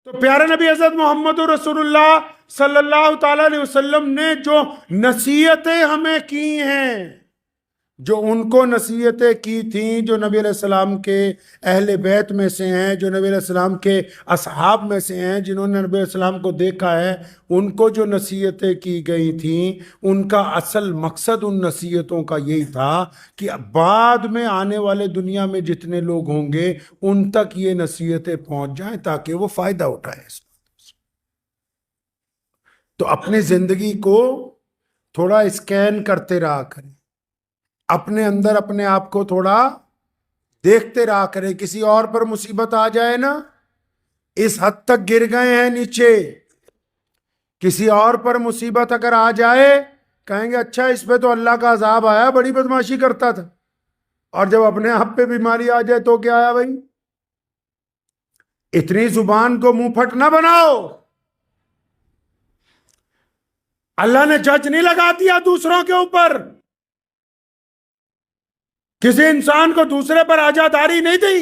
تو پیارے نبی حضرت محمد رسول اللہ صلی اللہ تعالی علیہ وسلم نے جو نصیحتیں ہمیں کی ہیں، جو ان کو نصیحتیں کی تھیں، جو نبی علیہ السلام کے اہل بیت میں سے ہیں، جو نبی علیہ السلام کے اصحاب میں سے ہیں، جنہوں نے نبی علیہ السلام کو دیکھا ہے، ان کو جو نصیحتیں کی گئی تھیں، ان کا اصل مقصد ان نصیحتوں کا یہی تھا کہ بعد میں آنے والے دنیا میں جتنے لوگ ہوں گے ان تک یہ نصیحتیں پہنچ جائیں تاکہ وہ فائدہ اٹھائیں۔ تو اپنی زندگی کو تھوڑا اسکین کرتے رہا کریں، اپنے اندر اپنے آپ کو تھوڑا دیکھتے رہا کریں۔ کسی اور پر مصیبت آ جائے نا، اس حد تک گر گئے ہیں نیچے، کسی اور پر مصیبت اگر آ جائے کہیں گے اچھا اس پہ تو اللہ کا عذاب آیا، بڑی بدماشی کرتا تھا، اور جب اپنے آپ پہ بیماری آ جائے تو کیا آیا بھائی؟ اتنی زبان کو منہ پھٹ نہ بناؤ۔ اللہ نے جج نہیں لگا دیا دوسروں کے اوپر، کسی انسان کو دوسرے پر آجاداری نہیں دی۔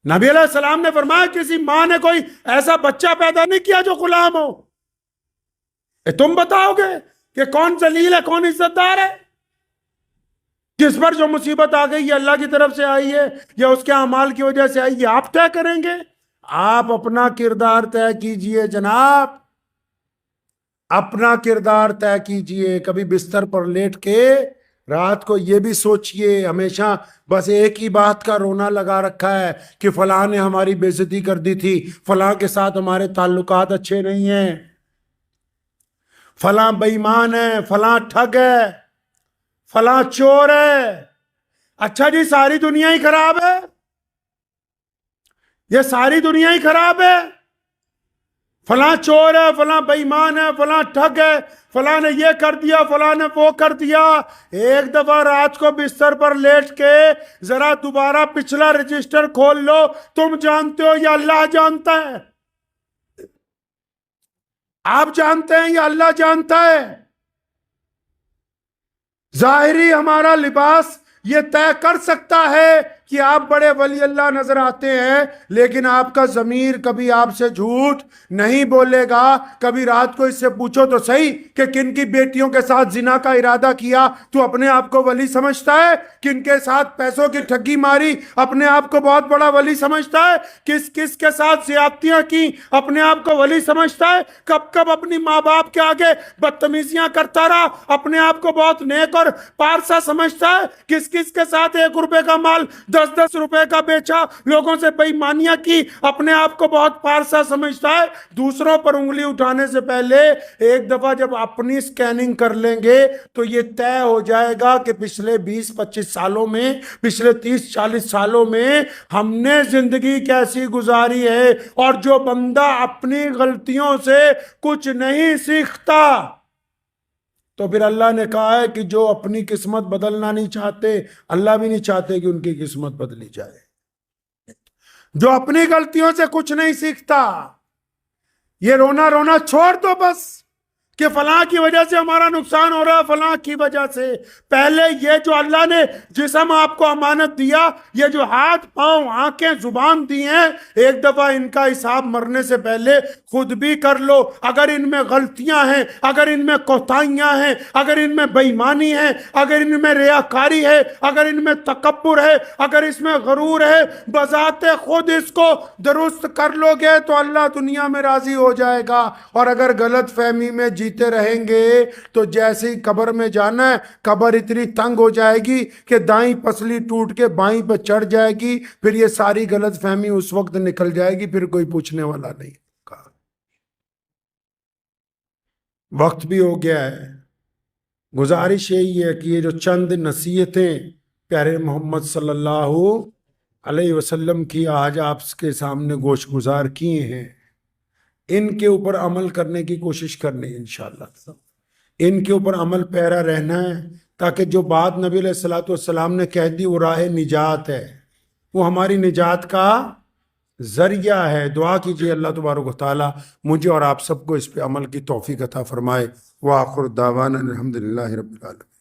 نبی علیہ السلام نے فرمایا کسی ماں نے کوئی ایسا بچہ پیدا نہیں کیا جو غلام ہو۔ تم بتاؤ گے کہ کون ذلیل ہے کون عزت دار ہے؟ کس پر جو مصیبت آ گئی یہ اللہ کی طرف سے آئی ہے یا اس کے اعمال کی وجہ سے آئی، یہ آپ طے کریں گے؟ آپ اپنا کردار طے کیجئے جناب، اپنا کردار طے کیجئے۔ کبھی بستر پر لیٹ کے رات کو یہ بھی سوچئے، ہمیشہ بس ایک ہی بات کا رونا لگا رکھا ہے کہ فلاں نے ہماری بے عزتی کر دی تھی، فلاں کے ساتھ ہمارے تعلقات اچھے نہیں ہیں، فلاں بے ایمان ہے، فلاں ٹھگ ہے، فلاں چور ہے۔ اچھا جی ساری دنیا ہی خراب ہے؟ یہ ساری دنیا ہی خراب ہے؟ فلاں چور ہے، فلاں بے ایمان ہے، فلاں ٹھگ ہے، فلاں نے یہ کر دیا، فلاں نے وہ کر دیا۔ ایک دفعہ رات کو بستر پر لیٹ کے ذرا دوبارہ پچھلا رجسٹر کھول لو، تم جانتے ہو یا اللہ جانتا ہے؟ آپ جانتے ہیں یا اللہ جانتا ہے؟ ظاہری ہمارا لباس یہ طے کر سکتا ہے کہ آپ بڑے ولی اللہ نظر آتے ہیں، لیکن آپ کا ضمیر کبھی آپ سے جھوٹ نہیں بولے گا۔ کبھی رات کو اس سے پوچھو تو صحیح کہ کن کی بیٹیوں کے ساتھ زنا کا ارادہ کیا، تو اپنے آپ کو ولی سمجھتا ہے؟ کن کے ساتھ پیسوں کی ٹھگی ماری، اپنے آپ کو بہت بڑا ولی سمجھتا ہے؟ کس کس کے ساتھ زیادتیاں کی، اپنے آپ کو ولی سمجھتا ہے؟ کب کب اپنی ماں باپ کے آگے بدتمیزیاں کرتا رہا، اپنے آپ کو بہت نیک اور پارسا سمجھتا ہے؟ کس کس کے ساتھ 1 روپے کا مال 10 روپے کا بیچا، لوگوں سے بے ایمانیاں کی، اپنے آپ کو بہت پارسا سمجھتا ہے؟ دوسروں پر انگلی اٹھانے سے پہلے ایک دفعہ جب اپنی سکیننگ کر لیں گے تو یہ طے ہو جائے گا کہ پچھلے 20-25 سالوں میں، پچھلے 30-40 سالوں میں ہم نے زندگی کیسی گزاری ہے۔ اور جو بندہ اپنی غلطیوں سے کچھ نہیں سیکھتا، تو پھر اللہ نے کہا ہے کہ جو اپنی قسمت بدلنا نہیں چاہتے، اللہ بھی نہیں چاہتے کہ ان کی قسمت بدلی جائے۔ جو اپنی غلطیوں سے کچھ نہیں سیکھتا، یہ رونا رونا چھوڑ دو بس کہ فلاں کی وجہ سے ہمارا نقصان ہو رہا ہے، فلاں کی وجہ سے۔ پہلے یہ جو اللہ نے جسم آپ کو امانت دیا، یہ جو ہاتھ پاؤں آنکھیں زبان دی ہیں، ایک دفعہ ان کا حساب مرنے سے پہلے خود بھی کر لو۔ اگر ان میں غلطیاں ہیں، اگر ان میں کوتاہیاں ہیں، اگر ان میں بے ایمانی ہے، اگر ان میں ریاکاری ہے، اگر ان میں تکبر ہے، اگر اس میں غرور ہے، بذات خود اس کو درست کر لو گے تو اللہ دنیا میں راضی ہو جائے گا۔ اور اگر غلط فہمی میں جیتے رہیں گے تو جیسے ہی قبر میں جانا ہے، قبر اتنی تنگ ہو جائے گی کہ دائیں پسلی ٹوٹ کے بائیں پہ چڑھ جائے گی، پھر یہ ساری غلط فہمی اس وقت نکل جائے گی، پھر کوئی پوچھنے والا نہیں۔ وقت بھی ہو گیا ہے، گزارش یہی ہے کہ یہ جو چند نصیحتیں پیارے محمد صلی اللہ علیہ وسلم کی آج آپ کے سامنے گوش گزار کیے ہیں، ان کے اوپر عمل کرنے کی کوشش کرنی ہے انشاءاللہ۔ ان کے اوپر عمل پیرا رہنا ہے تاکہ جو بات نبی علیہ السلام نے کہہ دی وہ راہ نجات ہے، وہ ہماری نجات کا ذریعہ ہے۔ دعا کیجئے اللہ تبارک و تعالی مجھے اور آپ سب کو اس پہ عمل کی توفیق عطا فرمائے۔ وآخر دعوانا الحمدللہ رب العالمین۔